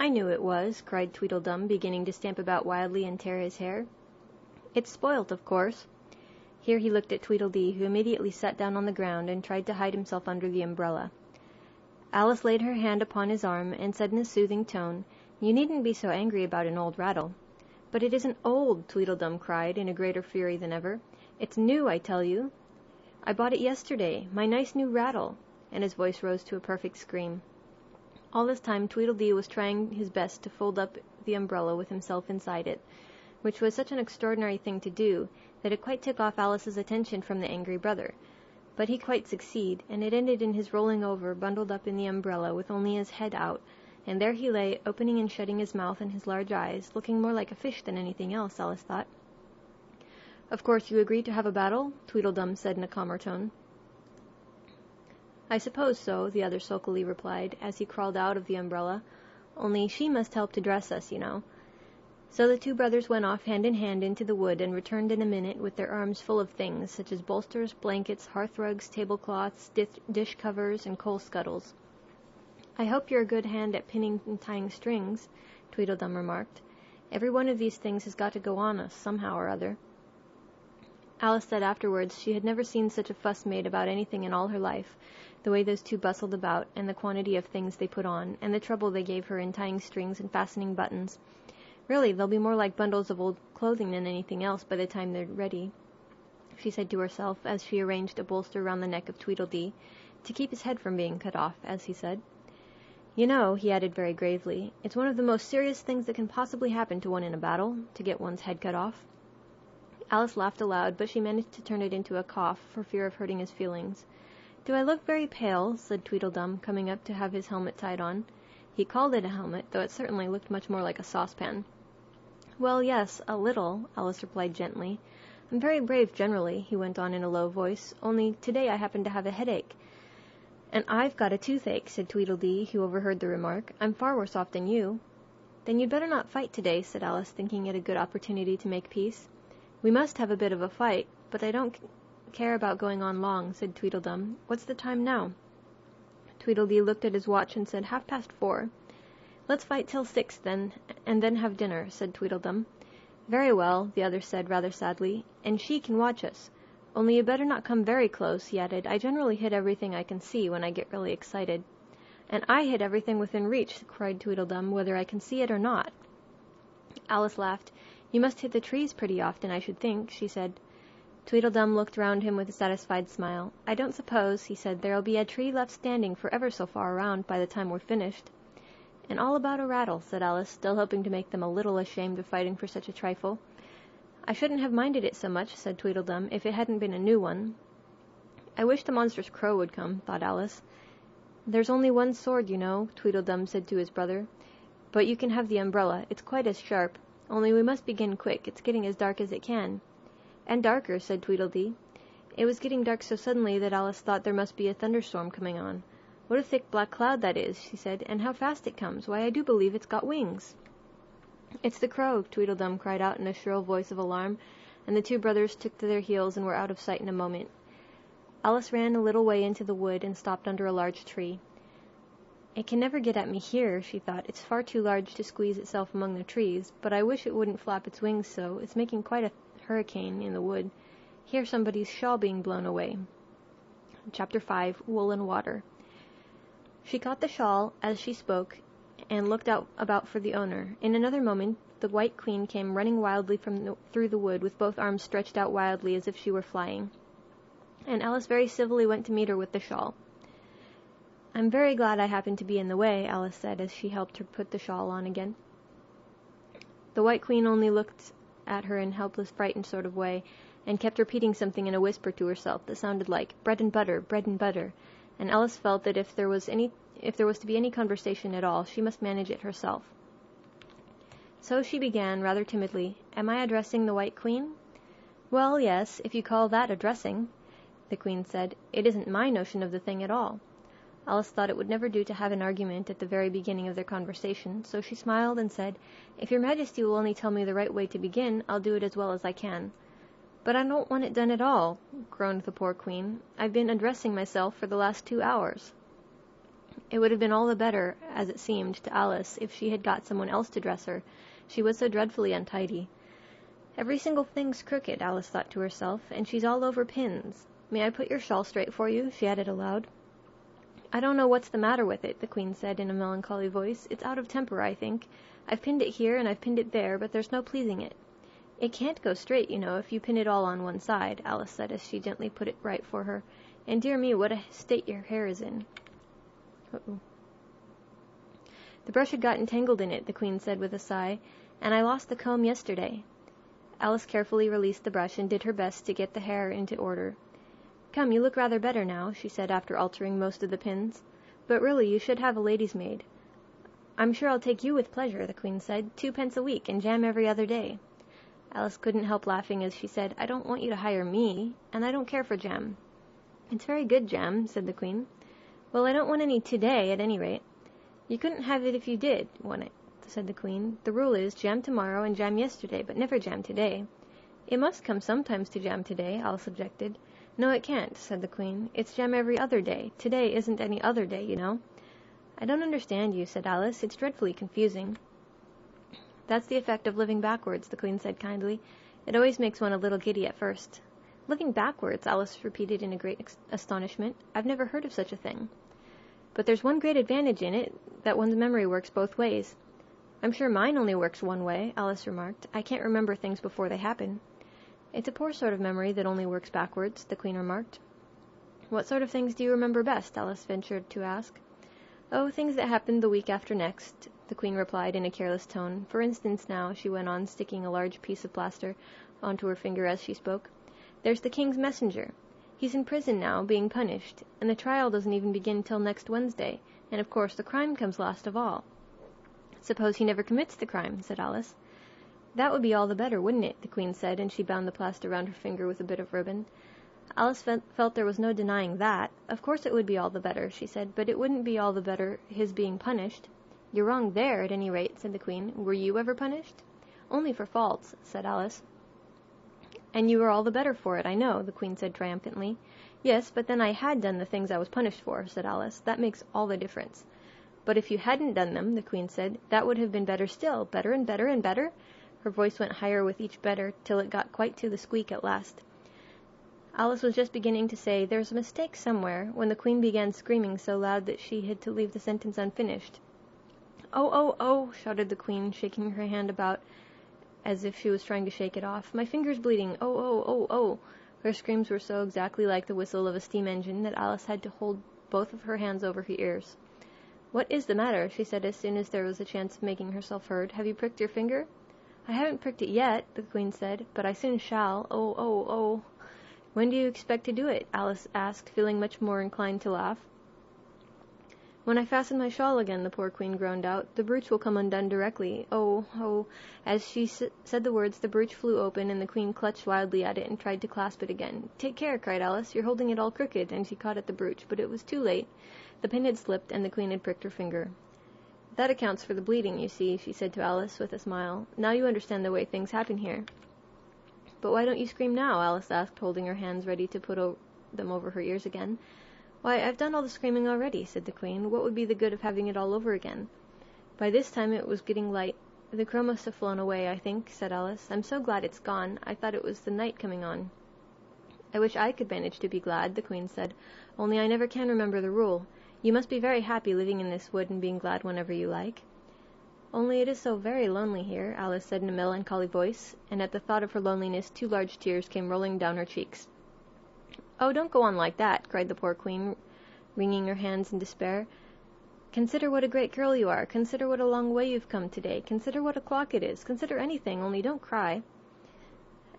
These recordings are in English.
"I knew it was," cried Tweedledum, beginning to stamp about wildly and tear his hair. "It's spoilt, of course." Here he looked at Tweedledee, who immediately sat down on the ground and tried to hide himself under the umbrella. Alice laid her hand upon his arm and said in a soothing tone, "You needn't be so angry about an old rattle." "But it isn't old," Tweedledum cried, in a greater fury than ever. "It's new, I tell you. I bought it yesterday, my nice new rattle," and his voice rose to a perfect scream. All this time Tweedledee was trying his best to fold up the umbrella with himself inside it, which was such an extraordinary thing to do that it quite took off Alice's attention from the angry brother. But he quite succeeded, and it ended in his rolling over, bundled up in the umbrella, with only his head out, and there he lay, opening and shutting his mouth and his large eyes, looking more like a fish than anything else, Alice thought. "Of course you agree to have a battle?" Tweedledum said in a calmer tone. "I suppose so," the other sulkily replied, as he crawled out of the umbrella, "only she must help to dress us, you know." So the two brothers went off hand in hand into the wood and returned in a minute with their arms full of things, such as bolsters, blankets, hearthrugs, tablecloths, dish covers, and coal scuttles. "I hope you're a good hand at pinning and tying strings," Tweedledum remarked. "Every one of these things has got to go on us, somehow or other." Alice said afterwards she had never seen such a fuss made about anything in all her life, the way those two bustled about, and the quantity of things they put on, and the trouble they gave her in tying strings and fastening buttons. "Really, they'll be more like bundles of old clothing than anything else by the time they're ready," she said to herself, as she arranged a bolster round the neck of Tweedledee, to keep his head from being cut off, as he said. "You know," he added very gravely, "it's one of the most serious things that can possibly happen to one in a battle, to get one's head cut off." Alice laughed aloud, but she managed to turn it into a cough, for fear of hurting his feelings. "Do I look very pale?" said Tweedledum, coming up to have his helmet tied on. He called it a helmet, though it certainly looked much more like a saucepan. "Well, yes, a little," Alice replied gently. "I'm very brave generally," he went on in a low voice, "only today I happen to have a headache." "And I've got a toothache," said Tweedledee, who overheard the remark. "I'm far worse off than you." "Then you'd better not fight today," said Alice, thinking it a good opportunity to make peace. "We must have a bit of a fight, but I don't care about going on long," said Tweedledum. "What's the time now?" Tweedledee looked at his watch and said 4:30. "Let's fight till 6, then, and then have dinner," said Tweedledum. "Very well," the other said rather sadly, "and she can watch us. Only you better not come very close," he added. "I generally hit everything I can see when I get really excited." "And I hit everything within reach," cried Tweedledum, "whether I can see it or not." Alice laughed. "You must hit the trees pretty often, I should think," she said. Tweedledum looked round him with a satisfied smile. "I don't suppose," he said, "there'll be a tree left standing for ever so far around by the time we're finished." "And all about a rattle," said Alice, still hoping to make them a little ashamed of fighting for such a trifle. "I shouldn't have minded it so much," said Tweedledum, "if it hadn't been a new one." "I wish the monstrous crow would come," thought Alice. "There's only one sword, you know," Tweedledum said to his brother. "But you can have the umbrella. It's quite as sharp. Only we must begin quick. It's getting as dark as it can." "And darker," said Tweedledee. It was getting dark so suddenly that Alice thought there must be a thunderstorm coming on. "What a thick black cloud that is," she said, "and how fast it comes. Why, I do believe it's got wings." "It's the crow," Tweedledum cried out in a shrill voice of alarm, and the two brothers took to their heels and were out of sight in a moment. Alice ran a little way into the wood and stopped under a large tree. "It can never get at me here," she thought. "It's far too large to squeeze itself among the trees, but I wish it wouldn't flap its wings so. It's making quite a hurricane in the wood. Here's somebody's shawl being blown away." Chapter 5. Wool and Water. She caught the shawl as she spoke and looked about for the owner. In another moment the White Queen came running wildly through the wood, with both arms stretched out wildly as if she were flying, and Alice very civilly went to meet her with the shawl. "I'm very glad I happened to be in the way," Alice said, as she helped her put the shawl on again. The White Queen only looked at her in a helpless, frightened sort of way, and kept repeating something in a whisper to herself that sounded like bread and butter, and Alice felt that if there was to be any conversation at all, she must manage it herself. So she began, rather timidly, "Am I addressing the White Queen?" "Well, yes, if you call that addressing," the Queen said. "It isn't my notion of the thing at all." Alice thought it would never do to have an argument at the very beginning of their conversation, so she smiled and said, "If your Majesty will only tell me the right way to begin, I'll do it as well as I can." "But I don't want it done at all," groaned the poor Queen. "I've been undressing myself for the last 2 hours." It would have been all the better, as it seemed to Alice, if she had got someone else to dress her. She was so dreadfully untidy. Every single thing's crooked, Alice thought to herself, and she's all over pins. May I put your shawl straight for you? She added aloud. I don't know what's the matter with it, the Queen said in a melancholy voice. It's out of temper, I think. I've pinned it here and I've pinned it there, but there's no pleasing it. It can't go straight, you know, if you pin it all on one side, Alice said as she gently put it right for her. And dear me, what a state your hair is in. Uh-oh. The brush had gotten tangled in it, the Queen said with a sigh, and I lost the comb yesterday. Alice carefully released the brush and did her best to get the hair into order. Come, you look rather better now, she said after altering most of the pins. But really, you should have a lady's maid. I'm sure I'll take you with pleasure, the Queen said. 2 pence a week, and jam every other day. Alice couldn't help laughing as she said, I don't want you to hire me, and I don't care for jam. It's very good jam, said the Queen. Well, I don't want any today, at any rate. You couldn't have it if you did want it, said the Queen. The rule is jam tomorrow and jam yesterday, but never jam today. It must come sometimes to jam today, Alice objected. No, it can't, said the Queen. It's jam every other day. Today isn't any other day, you know. I don't understand you, said Alice. It's dreadfully confusing. That's the effect of living backwards, the Queen said kindly. It always makes one a little giddy at first. Living backwards, Alice repeated in a great astonishment. I've never heard of such a thing. But there's one great advantage in it, that one's memory works both ways. I'm sure mine only works one way, Alice remarked. I can't remember things before they happen. It's a poor sort of memory that only works backwards, the Queen remarked. What sort of things do you remember best? Alice ventured to ask. Oh, things that happened the week after next, the Queen replied in a careless tone. For instance, now, she went on, sticking a large piece of plaster onto her finger as she spoke, there's the King's messenger. He's in prison now, being punished, and the trial doesn't even begin till next Wednesday, and of course the crime comes last of all. Suppose he never commits the crime, said Alice. That would be all the better, wouldn't it? The Queen said, and she bound the plaster round her finger with a bit of ribbon. Alice felt there was no denying that. Of course it would be all the better, she said, but it wouldn't be all the better his being punished. You're wrong there, at any rate, said the Queen. Were you ever punished? Only for faults, said Alice. And you were all the better for it, I know, the Queen said triumphantly. Yes, but then I had done the things I was punished for, said Alice. That makes all the difference. But if you hadn't done them, the Queen said, that would have been better still, better and better and better. Her voice went higher with each better, till it got quite to the squeak at last. Alice was just beginning to say, there's a mistake somewhere, when the Queen began screaming so loud that she had to leave the sentence unfinished. Oh, oh, oh, shouted the Queen, shaking her hand about as if she was trying to shake it off. My finger's bleeding. Oh, oh, oh, oh. Her screams were so exactly like the whistle of a steam engine that Alice had to hold both of her hands over her ears. What is the matter? She said as soon as there was a chance of making herself heard. Have you pricked your finger? I haven't pricked it yet, the Queen said, but I soon shall. Oh, oh, oh. When do you expect to do it? Alice asked, feeling much more inclined to laugh. When I fasten my shawl again, the poor Queen groaned out. The brooch will come undone directly. Oh, oh. As she said the words, the brooch flew open, and the Queen clutched wildly at it and tried to clasp it again. Take care, cried Alice. You're holding it all crooked, and she caught at the brooch, but it was too late. The pin had slipped, and the Queen had pricked her finger. That accounts for the bleeding, you see, she said to Alice with a smile. Now you understand the way things happen here. But why don't you scream now? Alice asked, holding her hands ready to put them over her ears again. Why, I've done all the screaming already, said the Queen. What would be the good of having it all over again? By this time it was getting light. The crow must have flown away, I think, said Alice. I'm so glad it's gone. I thought it was the night coming on. I wish I could manage to be glad, the Queen said, only I never can remember the rule. You must be very happy living in this wood and being glad whenever you like. Only it is so very lonely here, Alice said in a melancholy voice, and at the thought of her loneliness 2 large tears came rolling down her cheeks. Oh, don't go on like that, cried the poor Queen, wringing her hands in despair. Consider what a great girl you are. Consider what a long way you've come today. Consider what o'clock it is. Consider anything, only don't cry.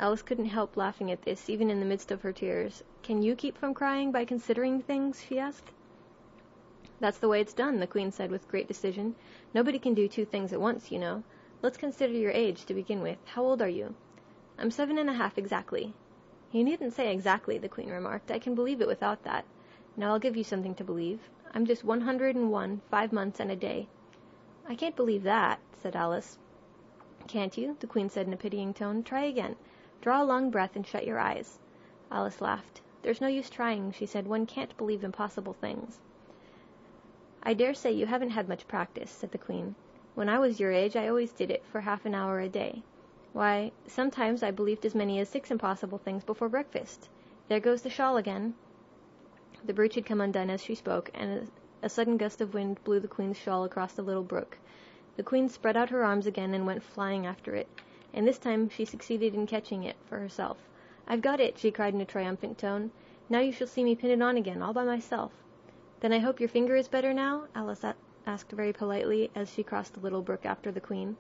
Alice couldn't help laughing at this, even in the midst of her tears. Can you keep from crying by considering things? She asked. That's the way it's done, the Queen said with great decision. Nobody can do 2 things at once, you know. Let's consider your age to begin with. How old are you? I'm 7½ exactly. You needn't say exactly, the Queen remarked. I can believe it without that. Now I'll give you something to believe. I'm just 101, 5 months and a day. I can't believe that, said Alice. Can't you? The Queen said in a pitying tone. Try again. Draw a long breath and shut your eyes. Alice laughed. There's no use trying, she said. One can't believe impossible things. I dare say you haven't had much practice, said the Queen. When I was your age, I always did it for half an hour a day. Why, sometimes I believed as many as 6 impossible things before breakfast. There goes the shawl again. The brooch had come undone as she spoke, and a sudden gust of wind blew the Queen's shawl across the little brook. The Queen spread out her arms again and went flying after it, and this time she succeeded in catching it for herself. I've got it, she cried in a triumphant tone. Now you shall see me pin it on again, all by myself. Then I hope your finger is better now? Alice asked very politely as she crossed the little brook after the Queen.